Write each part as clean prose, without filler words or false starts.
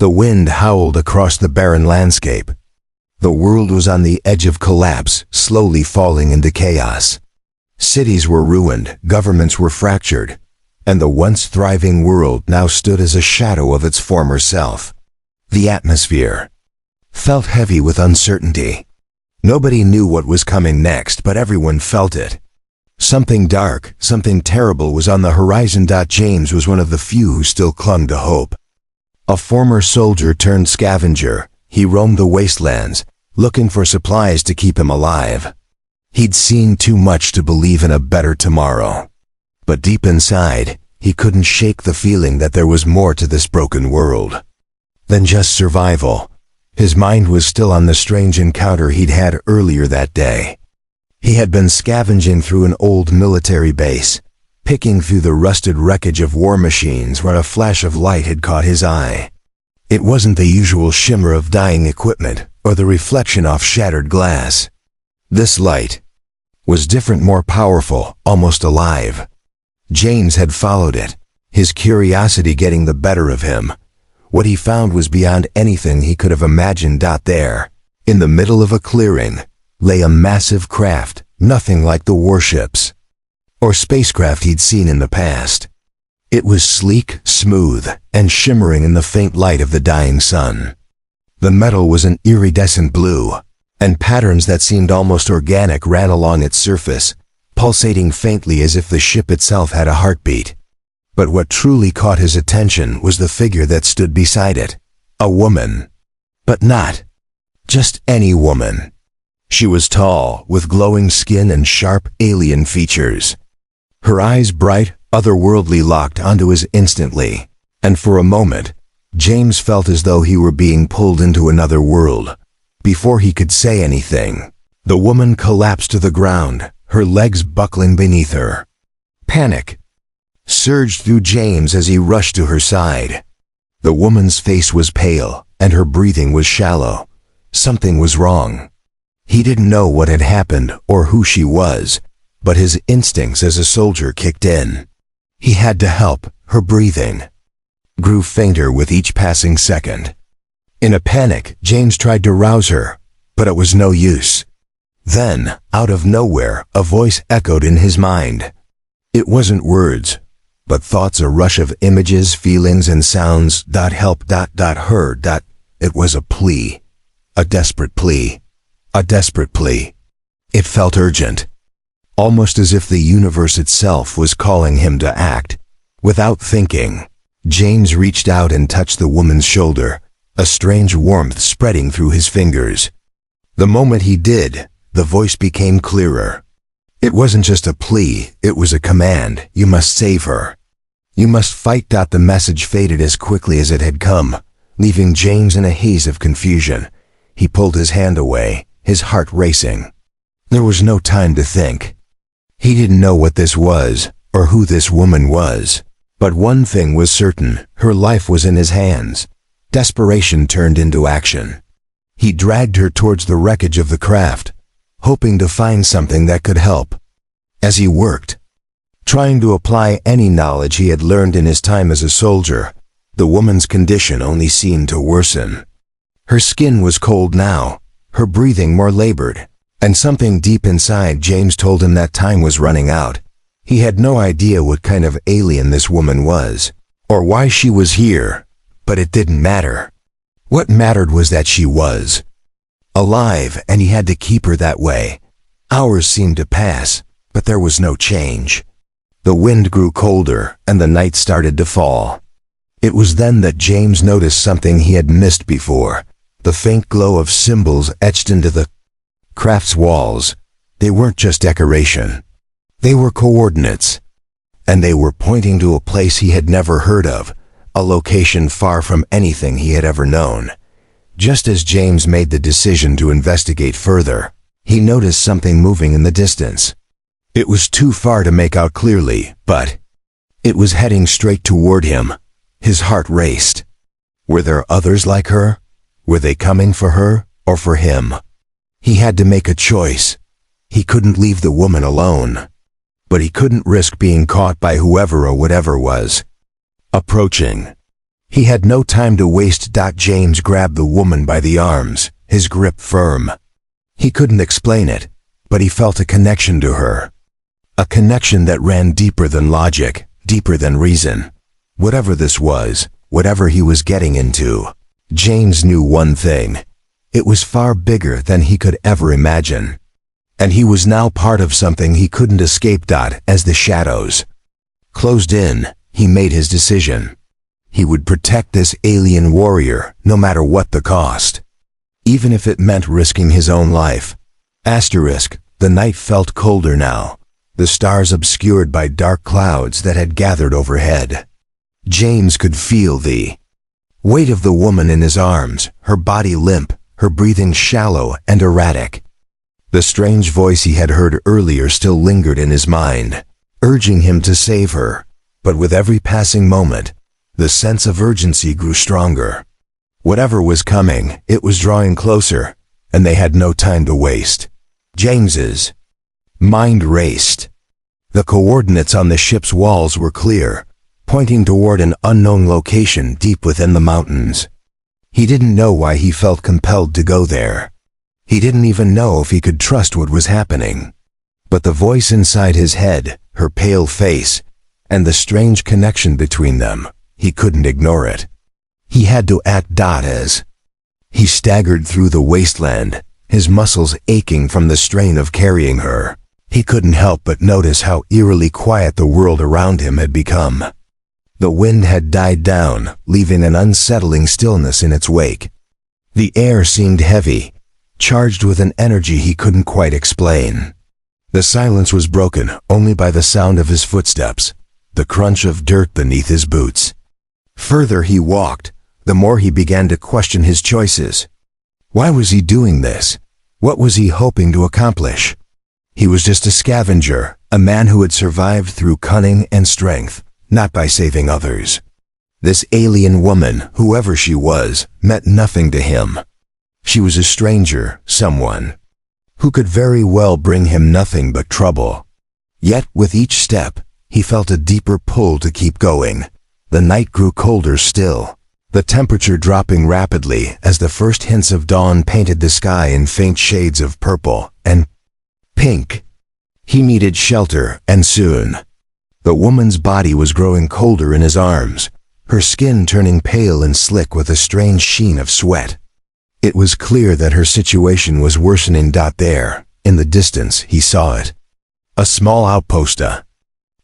The wind howled across the barren landscape. The world was on the edge of collapse, slowly falling into chaos. Cities were ruined, governments were fractured, and the once thriving world now stood as a shadow of its former self. The atmosphere felt heavy with uncertainty. Nobody knew what was coming next, but everyone felt it. Something dark, something terrible was on the horizon. James was one of the few who still clung to hope. A former soldier turned scavenger, he roamed the wastelands, looking for supplies to keep him alive. He'd seen too much to believe in a better tomorrow. But deep inside, he couldn't shake the feeling that there was more to this broken world than just survival. His mind was still on the strange encounter he'd had earlier that day. He had been scavenging through an old military base, picking through the rusted wreckage of war machines when a flash of light had caught his eye. It wasn't the usual shimmer of dying equipment or the reflection off shattered glass. This light was different, more powerful, almost alive. James had followed it, his curiosity getting the better of him. What he found was beyond anything he could have imagined. There, in the middle of a clearing, lay a massive craft, nothing like the warships or spacecraft he'd seen in the past. It was sleek, smooth, and shimmering in the faint light of the dying sun. The metal was an iridescent blue, and patterns that seemed almost organic ran along its surface, pulsating faintly as if the ship itself had a heartbeat. But what truly caught his attention was the figure that stood beside it. A woman. But not just any woman. She was tall, with glowing skin and sharp, alien features. Her eyes bright, otherworldly, locked onto his instantly, and for a moment, James felt as though he were being pulled into another world. Before he could say anything, the woman collapsed to the ground, her legs buckling beneath her. Panic surged through James as he rushed to her side. The woman's face was pale, and her breathing was shallow. Something was wrong. He didn't know what had happened or who she was, but his instincts as a soldier kicked in. He had to help. Her breathing grew fainter with each passing second. In a panic, James tried to rouse her, but it was no use. Then, out of nowhere, a voice echoed in his mind. It wasn't words, but thoughts, a rush of images, feelings, and sounds. Help. Her. It was a plea. A desperate plea. A desperate plea. It felt urgent, almost as if the universe itself was calling him to act. Without thinking, James reached out and touched the woman's shoulder, a strange warmth spreading through his fingers. The moment he did, the voice became clearer. It wasn't just a plea, it was a command. You must save her. You must fight. The message faded as quickly as it had come, leaving James in a haze of confusion. He pulled his hand away, his heart racing. There was no time to think. He didn't know what this was, or who this woman was. But one thing was certain, her life was in his hands. Desperation turned into action. He dragged her towards the wreckage of the craft, hoping to find something that could help. As he worked, trying to apply any knowledge he had learned in his time as a soldier, the woman's condition only seemed to worsen. Her skin was cold now, her breathing more labored, and something deep inside James told him that time was running out. He had no idea what kind of alien this woman was, or why she was here, but it didn't matter. What mattered was that she was alive, and he had to keep her that way. Hours seemed to pass, but there was no change. The wind grew colder, and the night started to fall. It was then that James noticed something he had missed before. The faint glow of symbols etched into the craft's walls. They weren't just decoration. They were coordinates. And they were pointing to a place he had never heard of, a location far from anything he had ever known. Just as James made the decision to investigate further, he noticed something moving in the distance. It was too far to make out clearly, but it was heading straight toward him. His heart raced. Were there others like her? Were they coming for her, or for him? He had to make a choice. He couldn't leave the woman alone, but he couldn't risk being caught by whoever or whatever was approaching. He had no time to waste. James grabbed the woman by the arms, his grip firm. He couldn't explain it, but he felt a connection to her. A connection that ran deeper than logic, deeper than reason. Whatever this was, whatever he was getting into, James knew one thing. It was far bigger than he could ever imagine. And he was now part of something he couldn't escape. As the shadows closed in, he made his decision. He would protect this alien warrior, no matter what the cost. Even if it meant risking his own life. The night felt colder now, the stars obscured by dark clouds that had gathered overhead. James could feel the weight of the woman in his arms, her body limp, her breathing shallow and erratic. The strange voice he had heard earlier still lingered in his mind, urging him to save her. But with every passing moment, the sense of urgency grew stronger. Whatever was coming, it was drawing closer, and they had no time to waste. James's mind raced. The coordinates on the ship's walls were clear, pointing toward an unknown location deep within the mountains. He didn't know why he felt compelled to go there. He didn't even know if he could trust what was happening. But the voice inside his head, her pale face, and the strange connection between them, he couldn't ignore it. He had to act. As he staggered through the wasteland, his muscles aching from the strain of carrying her, he couldn't help but notice how eerily quiet the world around him had become. The wind had died down, leaving an unsettling stillness in its wake. The air seemed heavy, charged with an energy he couldn't quite explain. The silence was broken only by the sound of his footsteps, the crunch of dirt beneath his boots. Further he walked, the more he began to question his choices. Why was he doing this? What was he hoping to accomplish? He was just a scavenger, a man who had survived through cunning and strength, not by saving others. This alien woman, whoever she was, meant nothing to him. She was a stranger, someone who could very well bring him nothing but trouble. Yet with each step, he felt a deeper pull to keep going. The night grew colder still, the temperature dropping rapidly as the first hints of dawn painted the sky in faint shades of purple and pink. He needed shelter, and soon. The woman's body was growing colder in his arms, her skin turning pale and slick with a strange sheen of sweat. It was clear that her situation was worsening. There, in the distance, he saw it. A small outpost, a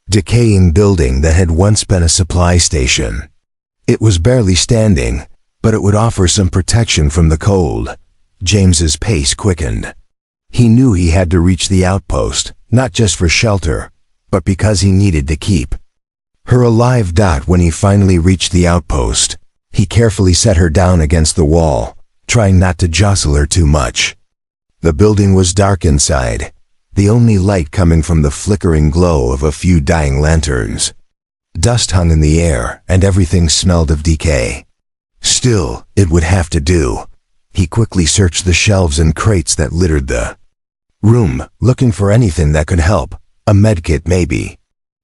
decaying building that had once been a supply station. It was barely standing, but it would offer some protection from the cold. James's pace quickened. He knew he had to reach the outpost, not just for shelter, but because he needed to keep her alive. When he finally reached the outpost, he carefully set her down against the wall, trying not to jostle her too much. The building was dark inside, the only light coming from the flickering glow of a few dying lanterns. Dust hung in the air, and everything smelled of decay. Still, it would have to do. He quickly searched the shelves and crates that littered the room, looking for anything that could help. A medkit maybe.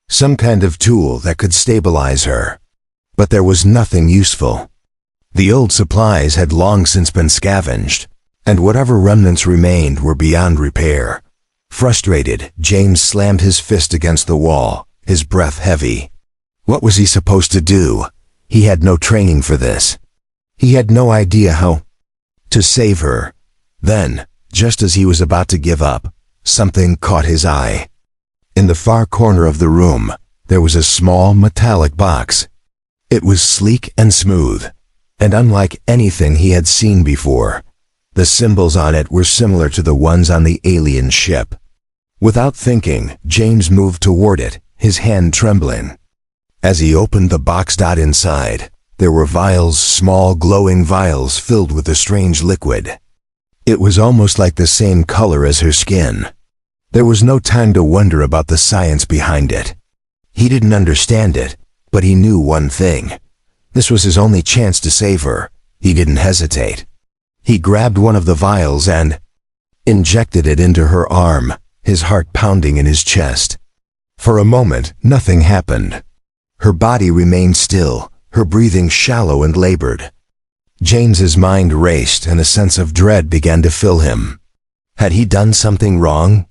Some kind of tool that could stabilize her. But there was nothing useful. The old supplies had long since been scavenged, and whatever remnants remained were beyond repair. Frustrated, James slammed his fist against the wall, his breath heavy. What was he supposed to do? He had no training for this. He had no idea how to save her. Then, just as he was about to give up, something caught his eye. In the far corner of the room, there was a small metallic box. It was sleek and smooth, and unlike anything he had seen before. The symbols on it were similar to the ones on the alien ship. Without thinking, James moved toward it, his hand trembling. As he opened the box. Inside, there were vials, small glowing vials filled with a strange liquid. It was almost like the same color as her skin. There was no time to wonder about the science behind it. He didn't understand it, but he knew one thing. This was his only chance to save her. He didn't hesitate. He grabbed one of the vials and injected it into her arm, his heart pounding in his chest. For a moment, nothing happened. Her body remained still, her breathing shallow and labored. James's mind raced and a sense of dread began to fill him. Had he done something wrong?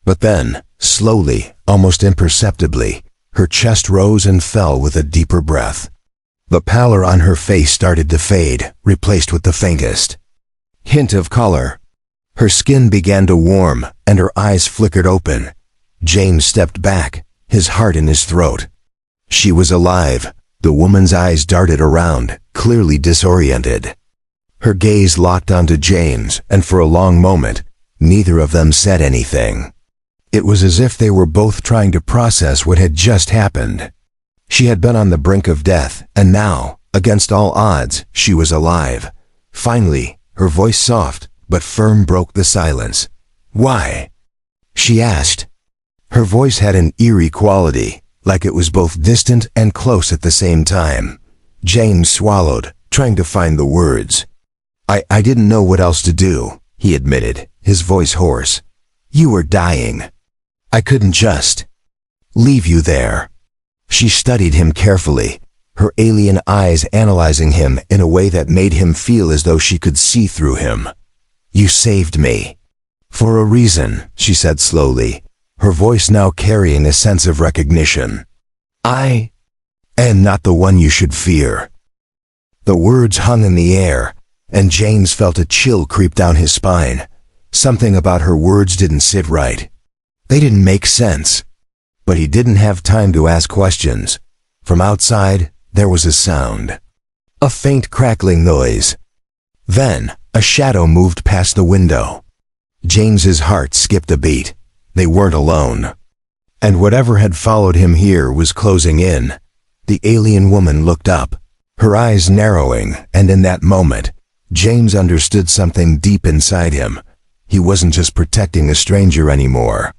But then, slowly, almost imperceptibly, her chest rose and fell with a deeper breath. The pallor on her face started to fade, replaced with the faintest hint of color. Her skin began to warm, and her eyes flickered open. James stepped back, his heart in his throat. She was alive. The woman's eyes darted around, clearly disoriented. Her gaze locked onto James, and for a long moment, neither of them said anything. It was as if they were both trying to process what had just happened. She had been on the brink of death, and now, against all odds, she was alive. Finally, her voice soft but firm broke the silence. "Why?" she asked. Her voice had an eerie quality, like it was both distant and close at the same time. James swallowed, trying to find the words. I didn't know what else to do," he admitted, his voice hoarse. "You were dying. I couldn't just leave you there." She studied him carefully, her alien eyes analyzing him in a way that made him feel as though she could see through him. "You saved me." "For a reason," she said slowly, her voice now carrying a sense of recognition. "I am not the one you should fear." The words hung in the air, and James felt a chill creep down his spine. Something about her words didn't sit right. They didn't make sense. But he didn't have time to ask questions. From outside, there was a sound. A faint crackling noise. Then, a shadow moved past the window. James's heart skipped a beat. They weren't alone. And whatever had followed him here was closing in. The alien woman looked up, her eyes narrowing, and in that moment, James understood something deep inside him. He wasn't just protecting a stranger anymore.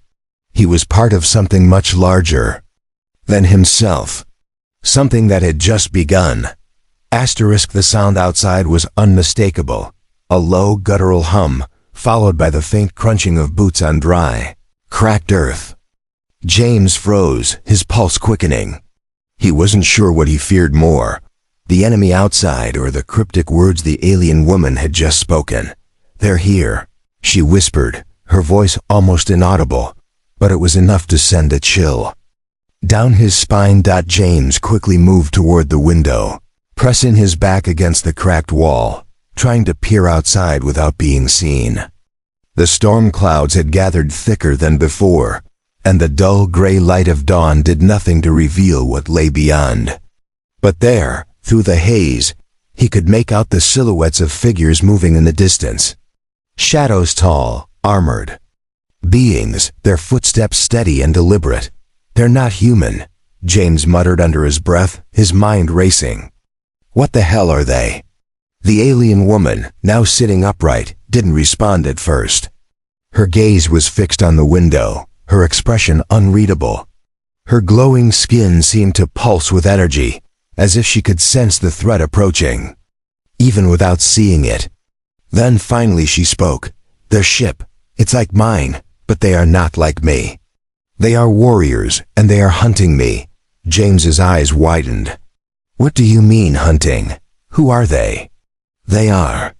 He was part of something much larger than himself. Something that had just begun. The sound outside was unmistakable. A low, guttural hum, followed by the faint crunching of boots on dry, cracked earth. James froze, his pulse quickening. He wasn't sure what he feared more, the enemy outside or the cryptic words the alien woman had just spoken. "They're here," she whispered, her voice almost inaudible, but it was enough to send a chill down his spine. James quickly moved toward the window, pressing his back against the cracked wall, trying to peer outside without being seen. The storm clouds had gathered thicker than before, and the dull gray light of dawn did nothing to reveal what lay beyond. But there, through the haze, he could make out the silhouettes of figures moving in the distance. Shadows tall, armored. Beings, their footsteps steady and deliberate. "They're not human," James muttered under his breath, his mind racing. "What the hell are they?" The alien woman, now sitting upright, didn't respond at first. Her gaze was fixed on the window, her expression unreadable. Her glowing skin seemed to pulse with energy, as if she could sense the threat approaching, even without seeing it. Then finally she spoke. "Their ship, it's like mine, but they are not like me. They are warriors, and they are hunting me." James's eyes widened. "What do you mean, hunting? Who are they?" "They are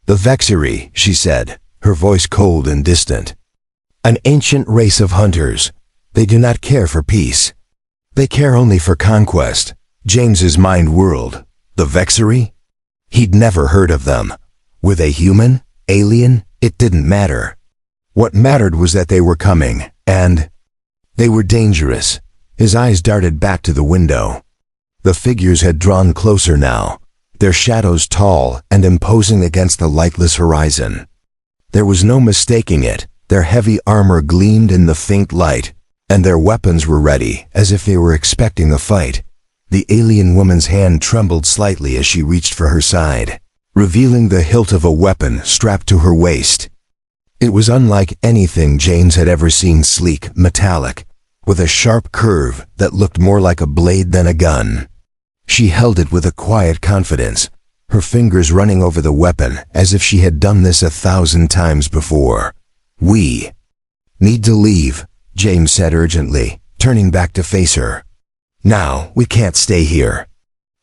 the Vexery," she said, her voice cold and distant. "An ancient race of hunters. They do not care for peace. They care only for conquest." James's mind whirled. The Vexery? He'd never heard of them. Were they human? Alien? It didn't matter. What mattered was that they were coming, and they were dangerous. His eyes darted back to the window. The figures had drawn closer now, their shadows tall and imposing against the lightless horizon. There was no mistaking it. Their heavy armor gleamed in the faint light, and their weapons were ready, as if they were expecting a fight. The alien woman's hand trembled slightly as she reached for her side, revealing the hilt of a weapon strapped to her waist. It was unlike anything James had ever seen, sleek, metallic, with a sharp curve that looked more like a blade than a gun. She held it with a quiet confidence, her fingers running over the weapon as if she had done this 1,000 times before. "We need to leave," James said urgently, turning back to face her. "Now, we can't stay here."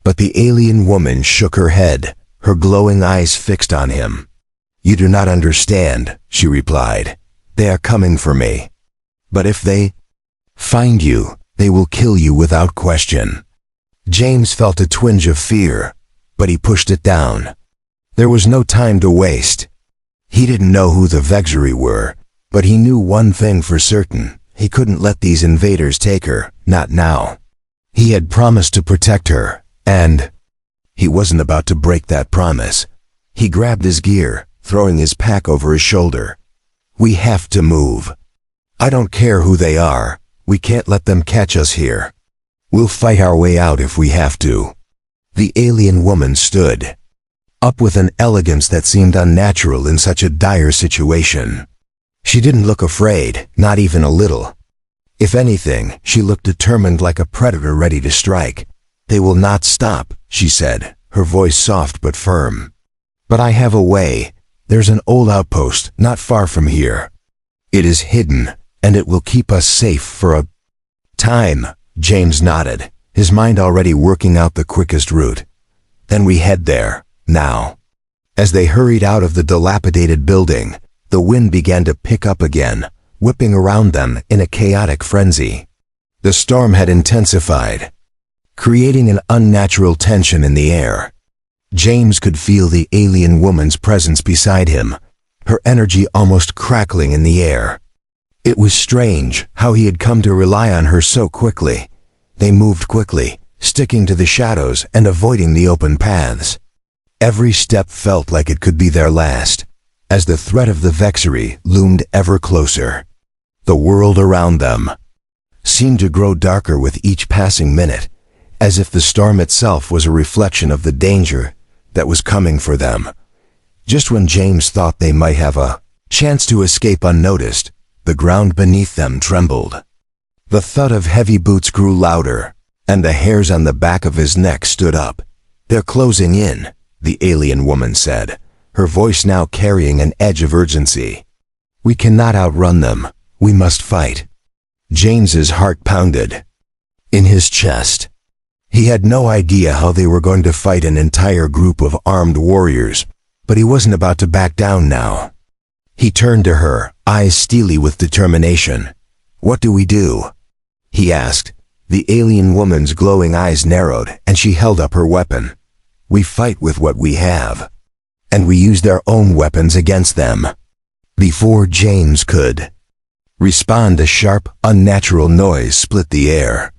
But the alien woman shook her head, her glowing eyes fixed on him. "You do not understand," she replied. "They are coming for me. But if they find you, they will kill you without question." James felt a twinge of fear, but he pushed it down. There was no time to waste. He didn't know who the Vexari were, but he knew one thing for certain. He couldn't let these invaders take her, not now. He had promised to protect her, and he wasn't about to break that promise. He grabbed his gear, throwing his pack over his shoulder. "We have to move. I don't care who they are. We can't let them catch us here. We'll fight our way out if we have to." The alien woman stood up with an elegance that seemed unnatural in such a dire situation. She didn't look afraid, not even a little. If anything, she looked determined, like a predator ready to strike. "They will not stop," she said, her voice soft but firm. "But I have a way. There's an old outpost not far from here. It is hidden, and it will keep us safe for a time." James nodded, his mind already working out the quickest route. "Then we head there, now." As they hurried out of the dilapidated building, the wind began to pick up again, whipping around them in a chaotic frenzy. The storm had intensified, creating an unnatural tension in the air. James could feel the alien woman's presence beside him, her energy almost crackling in the air. It was strange how he had come to rely on her so quickly. They moved quickly, sticking to the shadows and avoiding the open paths. Every step felt like it could be their last, as the threat of the Vexari loomed ever closer. The world around them seemed to grow darker with each passing minute, as if the storm itself was a reflection of the danger that was coming for them. Just when James thought they might have a chance to escape unnoticed, the ground beneath them trembled. The thud of heavy boots grew louder, and the hairs on the back of his neck stood up. "They're closing in," the alien woman said, her voice now carrying an edge of urgency. "We cannot outrun them. We must fight." James's heart pounded in his chest. He had no idea how they were going to fight an entire group of armed warriors, but he wasn't about to back down now. He turned to her, eyes steely with determination. "What do we do?" he asked. The alien woman's glowing eyes narrowed, and she held up her weapon. "We fight with what we have, and we use their own weapons against them." Before James could respond, a sharp, unnatural noise split the air.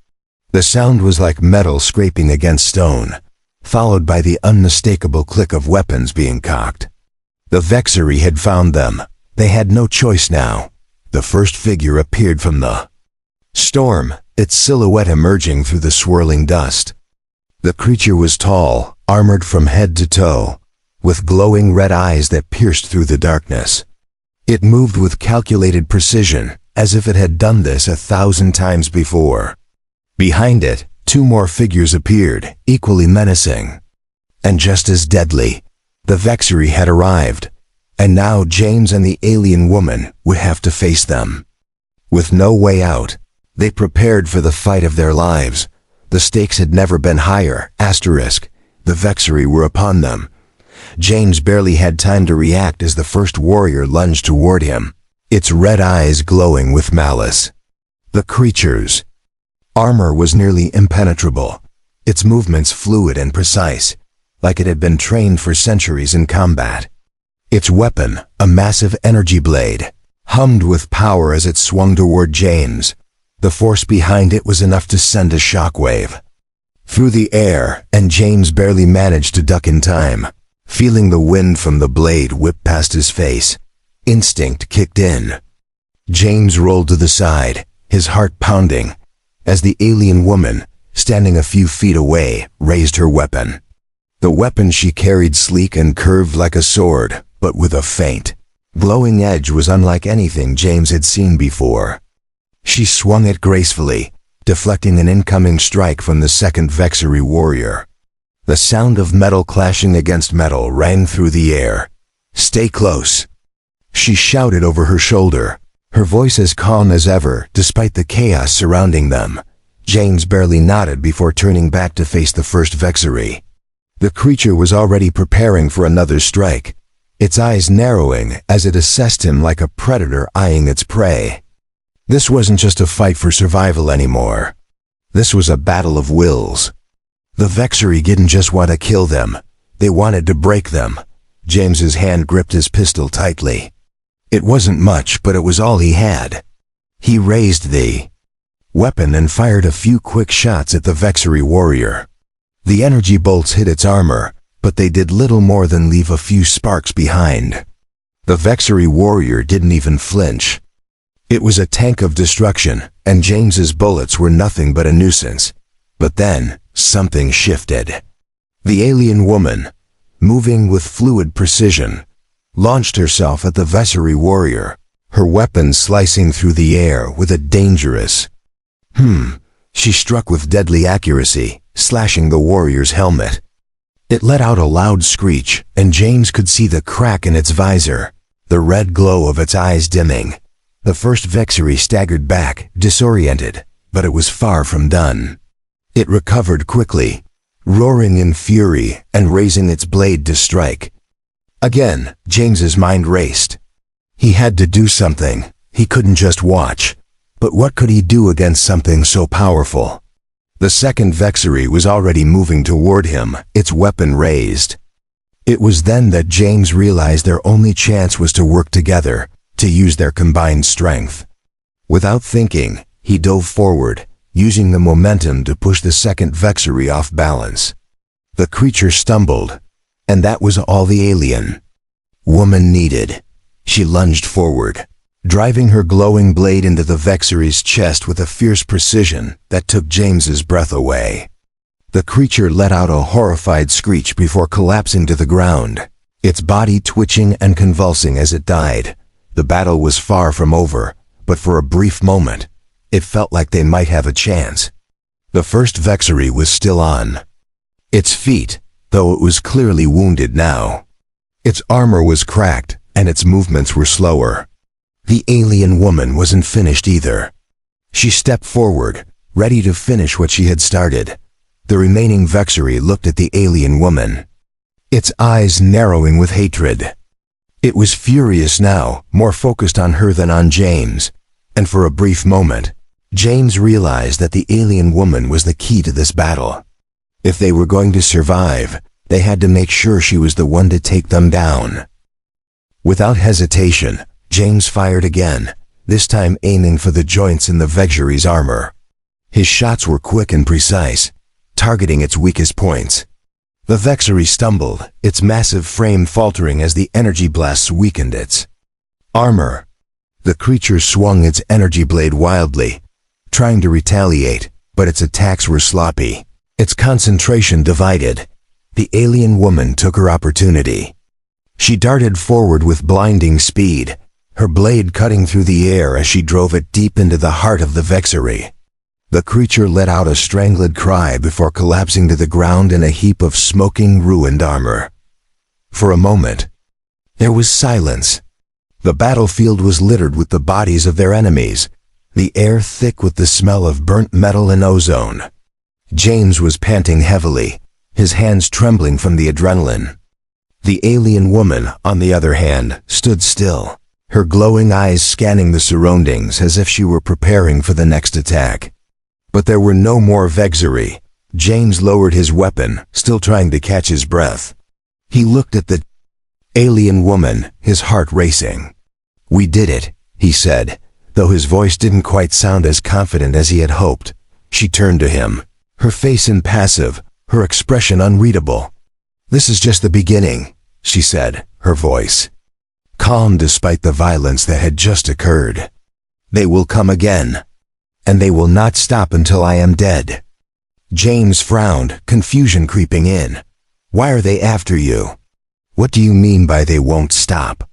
The sound was like metal scraping against stone, followed by the unmistakable click of weapons being cocked. The Vexari had found them. They had no choice now. The first figure appeared from the storm, its silhouette emerging through the swirling dust. The creature was tall, armored from head to toe, with glowing red eyes that pierced through the darkness. It moved with calculated precision, as if it had done this 1,000 times before. Behind it, two more figures appeared, equally menacing, and just as deadly. The Vexari had arrived, and now James and the alien woman would have to face them. With no way out, they prepared for the fight of their lives. The stakes had never been higher. The Vexari were upon them. James barely had time to react as the first warrior lunged toward him, its red eyes glowing with malice. The creature's armor was nearly impenetrable, its movements fluid and precise, like it had been trained for centuries in combat. Its weapon, a massive energy blade, hummed with power as it swung toward James. The force behind it was enough to send a shockwave through the air, and James barely managed to duck in time, feeling the wind from the blade whip past his face. Instinct kicked in. James rolled to the side, his heart pounding, as the alien woman, standing a few feet away, raised her weapon. The weapon she carried sleek and curved like a sword, but with a faint, glowing edge was unlike anything James had seen before. She swung it gracefully, deflecting an incoming strike from the second Vexari warrior. The sound of metal clashing against metal rang through the air. "Stay close," she shouted over her shoulder, her voice as calm as ever despite the chaos surrounding them. James barely nodded before turning back to face the first Vexery. The creature was already preparing for another strike, its eyes narrowing as it assessed him like a predator eyeing its prey. This wasn't just a fight for survival anymore. This was a battle of wills. The Vexery didn't just want to kill them, they wanted to break them. James's hand gripped his pistol tightly. It wasn't much, but it was all he had. He raised the weapon and fired a few quick shots at the Vexery warrior. The energy bolts hit its armor, but they did little more than leave a few sparks behind. The Vexery warrior didn't even flinch. It was a tank of destruction, and James's bullets were nothing but a nuisance. But then, something shifted. The alien woman, moving with fluid precision, launched herself at the Vexery warrior, her weapon slicing through the air with a dangerous She struck with deadly accuracy, slashing the warrior's helmet. It let out a loud screech, and James could see the crack in its visor, the red glow of its eyes dimming. The first Vexery staggered back, disoriented, but it was far from done. It recovered quickly, roaring in fury and raising its blade to strike. Again, James's mind raced. He had to do something. He couldn't just watch. But what could he do against something so powerful? The second Vexery was already moving toward him, its weapon raised. It was then that James realized their only chance was to work together, to use their combined strength. Without thinking, he dove forward, using the momentum to push the second Vexery off balance. The creature stumbled, and that was all the alien woman needed. She lunged forward, driving her glowing blade into the Vexery's chest with a fierce precision that took James's breath away. The creature let out a horrified screech before collapsing to the ground, its body twitching and convulsing as it died. The battle was far from over, but for a brief moment, it felt like they might have a chance. The first Vexery was still on its feet, though it was clearly wounded now. Its armor was cracked, and its movements were slower. The alien woman wasn't finished either. She stepped forward, ready to finish what she had started. The remaining Vexery looked at the alien woman, its eyes narrowing with hatred. It was furious now, more focused on her than on James, and for a brief moment, James realized that the alien woman was the key to this battle. If they were going to survive, they had to make sure she was the one to take them down. Without hesitation, James fired again, this time aiming for the joints in the Vexery's armor. His shots were quick and precise, targeting its weakest points. The Vexery stumbled, its massive frame faltering as the energy blasts weakened its armor. The creature swung its energy blade wildly, trying to retaliate, but its attacks were sloppy. Its concentration divided. The alien woman took her opportunity. She darted forward with blinding speed, her blade cutting through the air as she drove it deep into the heart of the Vexery. The creature let out a strangled cry before collapsing to the ground in a heap of smoking, ruined armor. For a moment, there was silence. The battlefield was littered with the bodies of their enemies, the air thick with the smell of burnt metal and ozone. James was panting heavily, his hands trembling from the adrenaline. The alien woman, on the other hand, stood still, her glowing eyes scanning the surroundings as if she were preparing for the next attack. But there were no more Vexery. James lowered his weapon, still trying to catch his breath. He looked at the alien woman, his heart racing. "We did it," he said, though his voice didn't quite sound as confident as he had hoped. She turned to him, her face impassive, her expression unreadable. "This is just the beginning," she said, her voice calm despite the violence that had just occurred. "They will come again, and they will not stop until I am dead." James frowned, confusion creeping in. "Why are they after you? What do you mean by they won't stop?"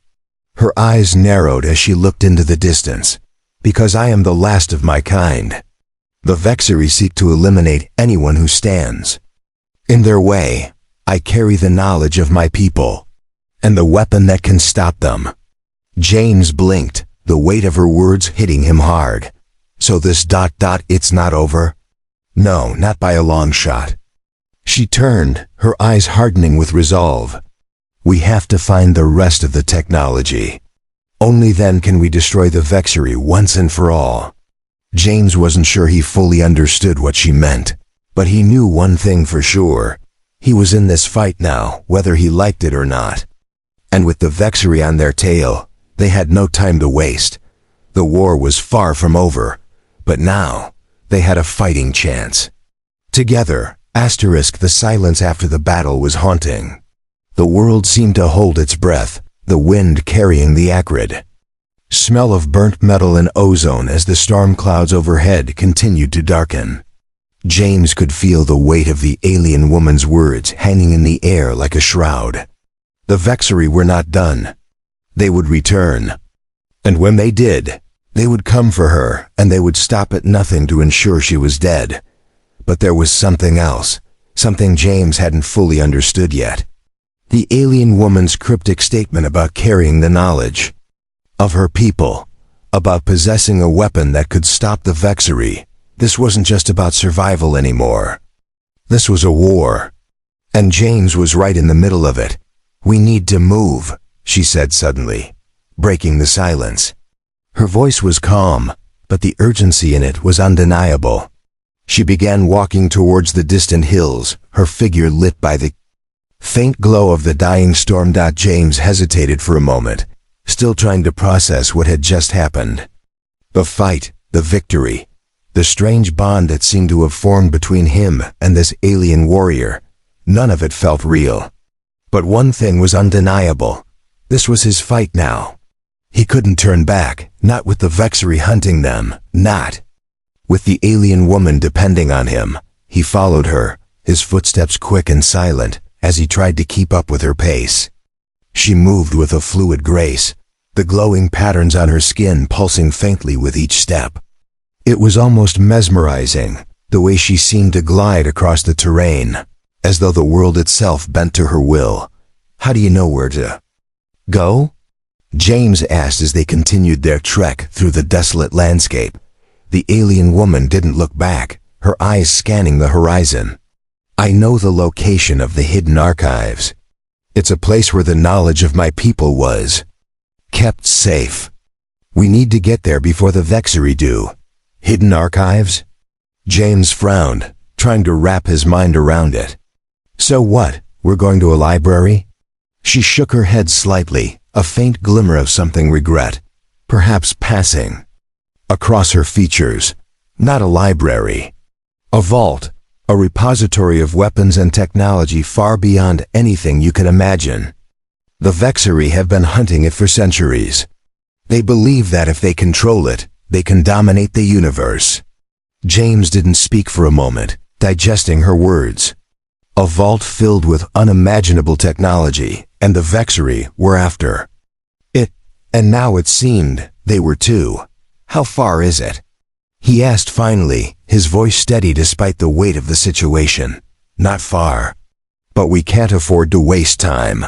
Her eyes narrowed as she looked into the distance. "Because I am the last of my kind. The Vexery seek to eliminate anyone who stands in their way. I carry the knowledge of my people, and the weapon that can stop them." James blinked, the weight of her words hitting him hard. "So this it's not over?" No, not by a long shot. She turned, her eyes hardening with resolve. We have to find the rest of the technology. Only then can we destroy the Vexery once and for all. James wasn't sure he fully understood what she meant, but he knew one thing for sure. He was in this fight now, whether he liked it or not. And with the Vexery on their tail, they had no time to waste. The war was far from over, but now they had a fighting chance. Together, the silence after the battle was haunting. The world seemed to hold its breath, the wind carrying the acrid smell of burnt metal and ozone as the storm clouds overhead continued to darken. James could feel the weight of the alien woman's words hanging in the air like a shroud. The Vexery were not done. They would return. And when they did, they would come for her, and they would stop at nothing to ensure she was dead. But there was something else, something James hadn't fully understood yet. The alien woman's cryptic statement about carrying the knowledge of her people, about possessing a weapon that could stop the Vexery. This wasn't just about survival anymore. This was a war. And James was right in the middle of it. We need to move, she said suddenly, breaking the silence. Her voice was calm, but the urgency in it was undeniable. She began walking towards the distant hills, her figure lit by the faint glow of the dying storm. James hesitated for a moment, still trying to process what had just happened. The fight, the victory, the strange bond that seemed to have formed between him and this alien warrior. None of it felt real. But one thing was undeniable. This was his fight now. He couldn't turn back, not with the Vexery hunting them, not with the alien woman depending on him. He followed her, his footsteps quick and silent, as he tried to keep up with her pace. She moved with a fluid grace, the glowing patterns on her skin pulsing faintly with each step. It was almost mesmerizing, the way she seemed to glide across the terrain, as though the world itself bent to her will. How do you know where to go? James asked as they continued their trek through the desolate landscape. The alien woman didn't look back, her eyes scanning the horizon. I know the location of the hidden archives. It's a place where the knowledge of my people was kept safe. We need to get there before the Vexery do. Hidden archives? James frowned, trying to wrap his mind around it. So what, we're going to a library? She shook her head slightly, a faint glimmer of something regret, perhaps passing, across her features. Not a library. A vault, a repository of weapons and technology far beyond anything you can imagine. The Vexery have been hunting it for centuries. They believe that if they control it, they can dominate the universe. James didn't speak for a moment, digesting her words. A vault filled with unimaginable technology, and the Vexery were after it, and now it seemed they were too. How far is it? He asked finally, his voice steady despite the weight of the situation. Not far. But we can't afford to waste time.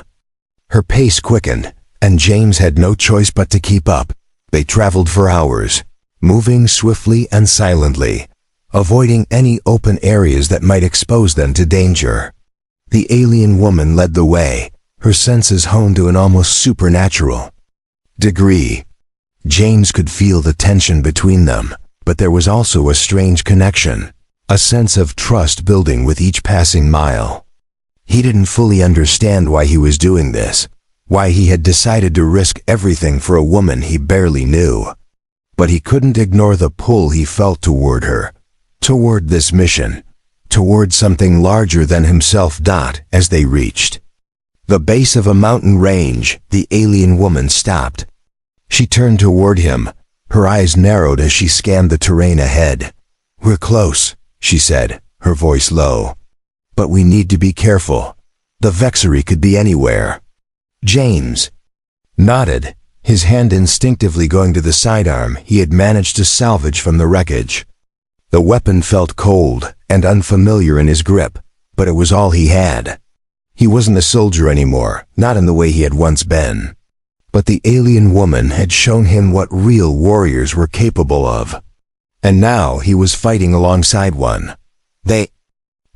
Her pace quickened, and James had no choice but to keep up. They traveled for hours, moving swiftly and silently, avoiding any open areas that might expose them to danger. The alien woman led the way, her senses honed to an almost supernatural degree. James could feel the tension between them, but there was also a strange connection, a sense of trust building with each passing mile. He didn't fully understand why he was doing this, why he had decided to risk everything for a woman he barely knew. But he couldn't ignore the pull he felt toward her, toward this mission, toward something larger than himself. As they reached the base of a mountain range, the alien woman stopped. She turned toward him, her eyes narrowed as she scanned the terrain ahead. "We're close," she said, her voice low. "But we need to be careful. The Vexery could be anywhere." James nodded, his hand instinctively going to the sidearm he had managed to salvage from the wreckage. The weapon felt cold and unfamiliar in his grip, but it was all he had. He wasn't a soldier anymore, not in the way he had once been. But the alien woman had shown him what real warriors were capable of. And now he was fighting alongside one, They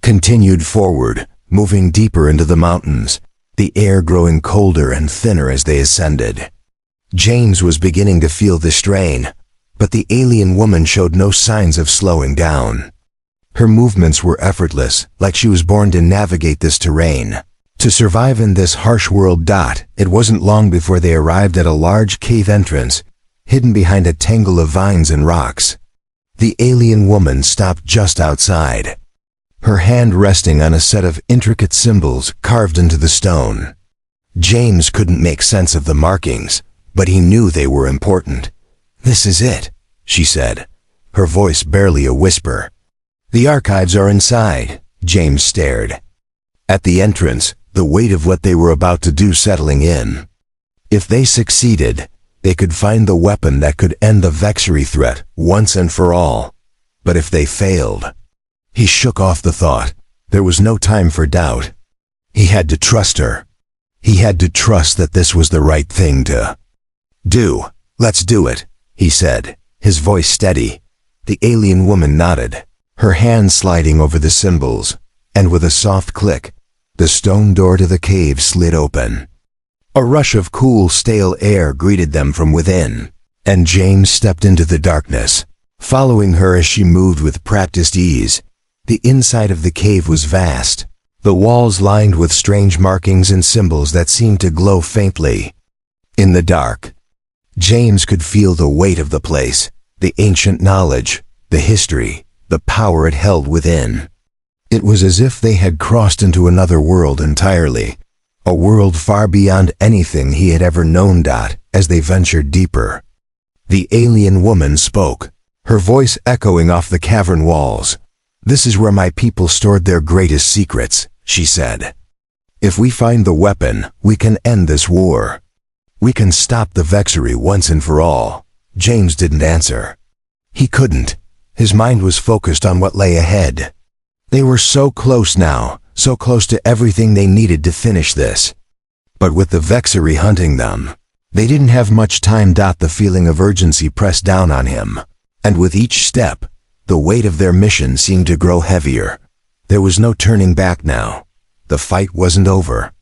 continued forward, moving deeper into the mountains, the air growing colder and thinner as they ascended. James was beginning to feel the strain, but the alien woman showed no signs of slowing down. Her movements were effortless, like she was born to navigate this terrain. To survive in this harsh world. It wasn't long before they arrived at a large cave entrance, hidden behind a tangle of vines and rocks. The alien woman stopped just outside, her hand resting on a set of intricate symbols carved into the stone. James couldn't make sense of the markings, but he knew they were important. "This is it," she said, her voice barely a whisper. "The archives are inside." James stared. At the entrance, the weight of what they were about to do settling in. If they succeeded, they could find the weapon that could end the Vexery threat once and for all. But if they failed, he shook off the thought. There was no time for doubt. He had to trust her. He had to trust that this was the right thing to do. "Let's do it," he said, his voice steady. The alien woman nodded, her hand sliding over the symbols, and with a soft click, the stone door to the cave slid open. A rush of cool, stale air greeted them from within, and James stepped into the darkness, following her as she moved with practiced ease. The inside of the cave was vast, the walls lined with strange markings and symbols that seemed to glow faintly. In the dark, James could feel the weight of the place, the ancient knowledge, the history, the power it held within. It was as if they had crossed into another world entirely, a world far beyond anything he had ever known. As they ventured deeper, the alien woman spoke, her voice echoing off the cavern walls. "This is where my people stored their greatest secrets," she said. "If we find the weapon, we can end this war. We can stop the Vexery once and for all." James didn't answer. He couldn't. His mind was focused on what lay ahead. They were so close now, so close to everything they needed to finish this. But with the Vexery hunting them, they didn't have much time. The feeling of urgency pressed down on him, and with each step, the weight of their mission seemed to grow heavier. There was no turning back now. The fight wasn't over.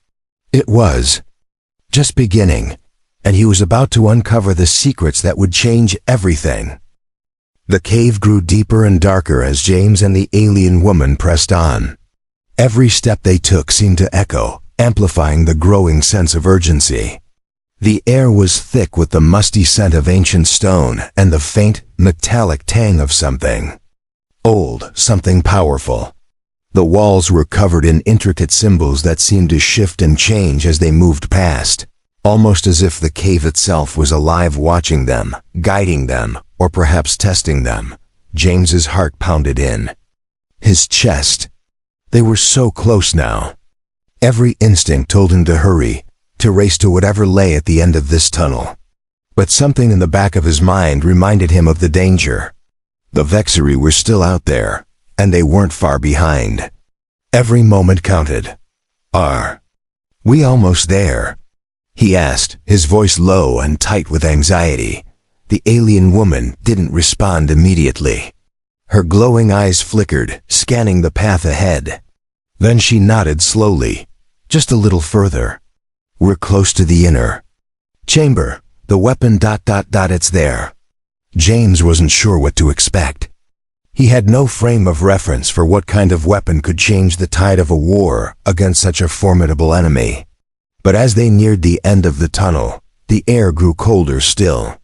It was just beginning, and he was about to uncover the secrets that would change everything. The cave grew deeper and darker as James and the alien woman pressed on. Every step they took seemed to echo, amplifying the growing sense of urgency. The air was thick with the musty scent of ancient stone and the faint, metallic tang of something old, something powerful. The walls were covered in intricate symbols that seemed to shift and change as they moved past, almost as if the cave itself was alive, watching them, guiding them, or perhaps testing them. James's heart pounded in his chest. They were so close now. Every instinct told him to hurry, to race to whatever lay at the end of this tunnel. But something in the back of his mind reminded him of the danger. The Vexery were still out there, and they weren't far behind. Every moment counted. "Are we almost there?" he asked, his voice low and tight with anxiety. The alien woman didn't respond immediately. Her glowing eyes flickered, scanning the path ahead. Then she nodded slowly. "Just a little further. We're close to the inner chamber. The weapon... It's there." James wasn't sure what to expect. He had no frame of reference for what kind of weapon could change the tide of a war against such a formidable enemy. But as they neared the end of the tunnel, the air grew colder still.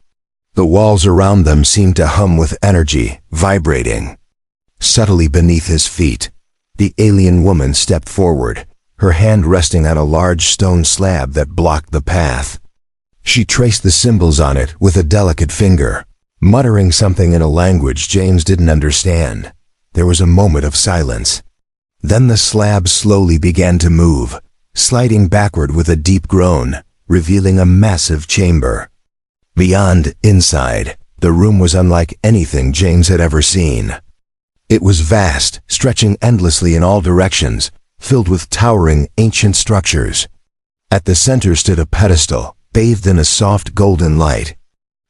The walls around them seemed to hum with energy, vibrating. Subtly beneath his feet, the alien woman stepped forward, her hand resting on a large stone slab that blocked the path. She traced the symbols on it with a delicate finger, muttering something in a language James didn't understand. There was a moment of silence. Then the slab slowly began to move, sliding backward with a deep groan, revealing a massive chamber. Beyond, inside, the room was unlike anything James had ever seen. It was vast, stretching endlessly in all directions, filled with towering, ancient structures. At the center stood a pedestal, bathed in a soft golden light,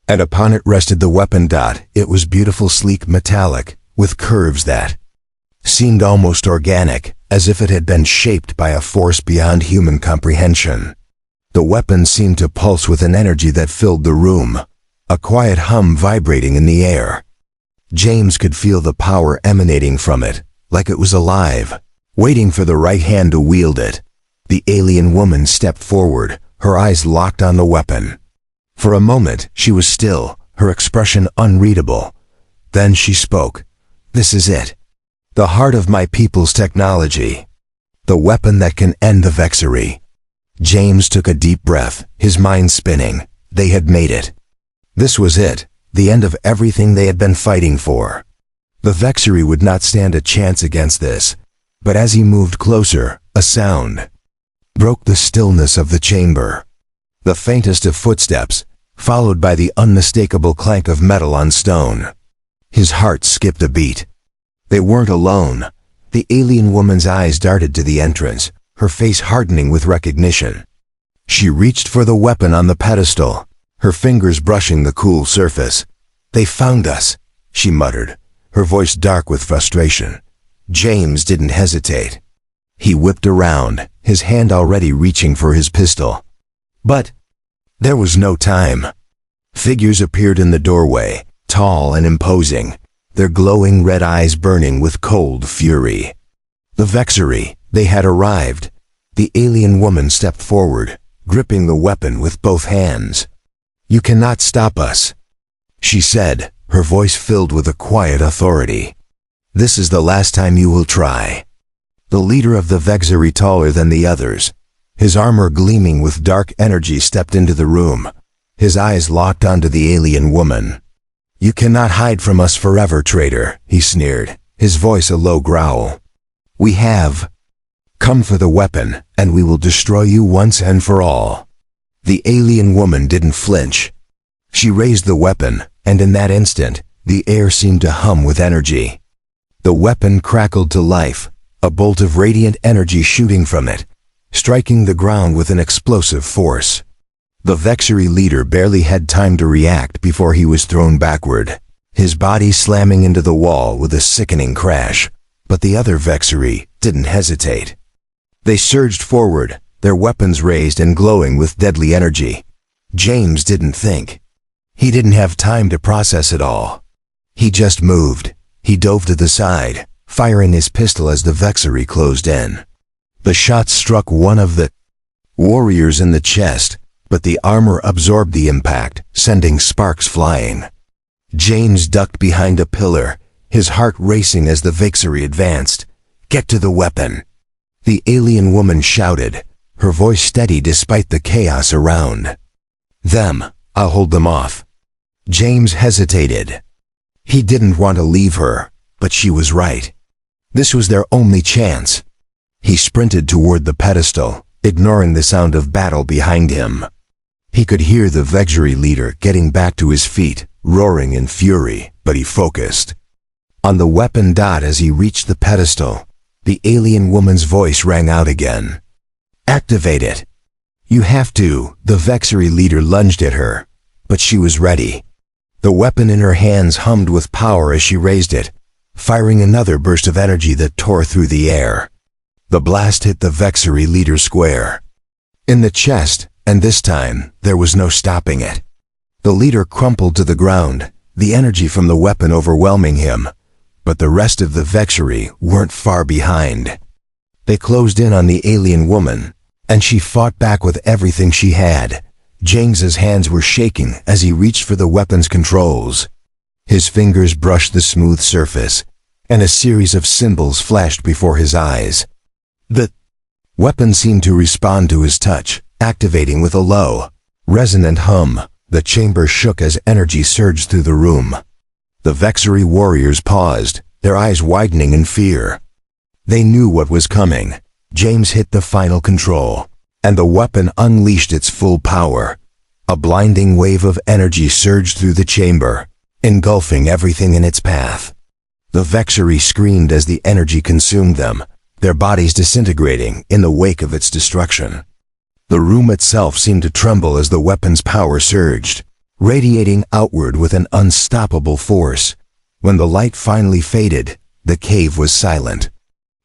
and upon it rested the weapon. It was beautiful, sleek, metallic, with curves that seemed almost organic, as if it had been shaped by a force beyond human comprehension. The weapon seemed to pulse with an energy that filled the room, a quiet hum vibrating in the air. James could feel the power emanating from it, like it was alive, waiting for the right hand to wield it. The alien woman stepped forward, her eyes locked on the weapon. For a moment, she was still, her expression unreadable. Then she spoke. "This is it. The heart of my people's technology. The weapon that can end the Vexery." James took a deep breath, his mind spinning. They had made it. This was it, the end of everything they had been fighting for. The Vexery would not stand a chance against this, but as he moved closer, a sound broke the stillness of the chamber. The faintest of footsteps, followed by the unmistakable clank of metal on stone. His heart skipped a beat. They weren't alone. The alien woman's eyes darted to the entrance, her face hardening with recognition. She reached for the weapon on the pedestal, her fingers brushing the cool surface. "They found us," she muttered, her voice dark with frustration. James didn't hesitate. He whipped around, his hand already reaching for his pistol. But there was no time. Figures appeared in the doorway, tall and imposing, their glowing red eyes burning with cold fury. The Vexery, they had arrived. The alien woman stepped forward, gripping the weapon with both hands. "You cannot stop us," she said, her voice filled with a quiet authority. "This is the last time you will try." The leader of the Vexery, taller than the others, his armor gleaming with dark energy, stepped into the room, his eyes locked onto the alien woman. "You cannot hide from us forever, traitor," he sneered, his voice a low growl. "We have come for the weapon, and we will destroy you once and for all." The alien woman didn't flinch. She raised the weapon, and in that instant, the air seemed to hum with energy. The weapon crackled to life, a bolt of radiant energy shooting from it, striking the ground with an explosive force. The Vexery leader barely had time to react before he was thrown backward, his body slamming into the wall with a sickening crash. But the other Vexery didn't hesitate. They surged forward, their weapons raised and glowing with deadly energy. James didn't think. He didn't have time to process it all. He just moved. He dove to the side, firing his pistol as the Vexery closed in. The shot struck one of the warriors in the chest, but the armor absorbed the impact, sending sparks flying. James ducked behind a pillar, his heart racing as the Vexery advanced. "Get to the weapon," the alien woman shouted, her voice steady despite the chaos around. "Them, I'll hold them off." James hesitated. He didn't want to leave her, but she was right. This was their only chance. He sprinted toward the pedestal, ignoring the sound of battle behind him. He could hear the Vexery leader getting back to his feet, roaring in fury, but he focused on the weapon. As he reached the pedestal, the alien woman's voice rang out again. "Activate it." "You have to." The Vexery leader lunged at her, but she was ready. The weapon in her hands hummed with power as she raised it, firing another burst of energy that tore through the air. The blast hit the Vexery leader square in the chest, and this time there was no stopping it. The leader crumpled to the ground, the energy from the weapon overwhelming him, but the rest of the Vexery weren't far behind. They closed in on the alien woman, and she fought back with everything she had. James's hands were shaking as he reached for the weapon's controls. His fingers brushed the smooth surface, and a series of symbols flashed before his eyes. The weapon seemed to respond to his touch, activating with a low, resonant hum. The chamber shook as energy surged through the room. The Vexery warriors paused, their eyes widening in fear. They knew what was coming. James hit the final control, and the weapon unleashed its full power. A blinding wave of energy surged through the chamber, engulfing everything in its path. The Vexery screamed as the energy consumed them, their bodies disintegrating in the wake of its destruction. The room itself seemed to tremble as the weapon's power surged, radiating outward with an unstoppable force. When the light finally faded, The cave was silent.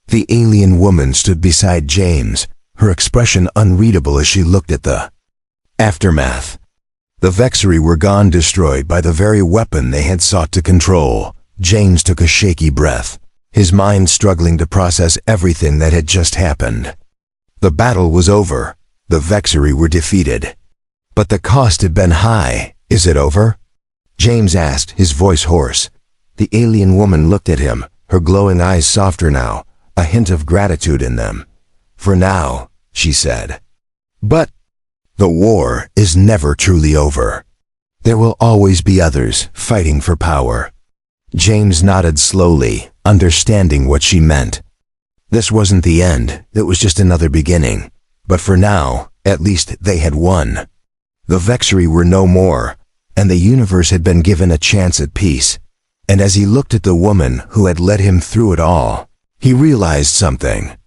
The alien woman stood beside James, her expression unreadable as she looked at the aftermath. The Vexery were gone, destroyed by the very weapon they had sought to control. James took a shaky breath, his mind struggling to process everything that had just happened. The battle was over. The Vexery were defeated. But the cost had been high. Is it over? James asked, his voice hoarse. The alien woman looked at him, her glowing eyes softer now, a hint of gratitude in them. For now, she said. But the war is never truly over. There will always be others fighting for power. James nodded slowly, understanding what she meant. This wasn't the end, it was just another beginning. But for now, at least they had won. The Vexery were no more, and the universe had been given a chance at peace. And as he looked at the woman who had led him through it all, he realized something.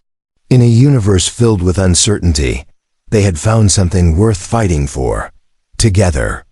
In a universe filled with uncertainty, they had found something worth fighting for, together.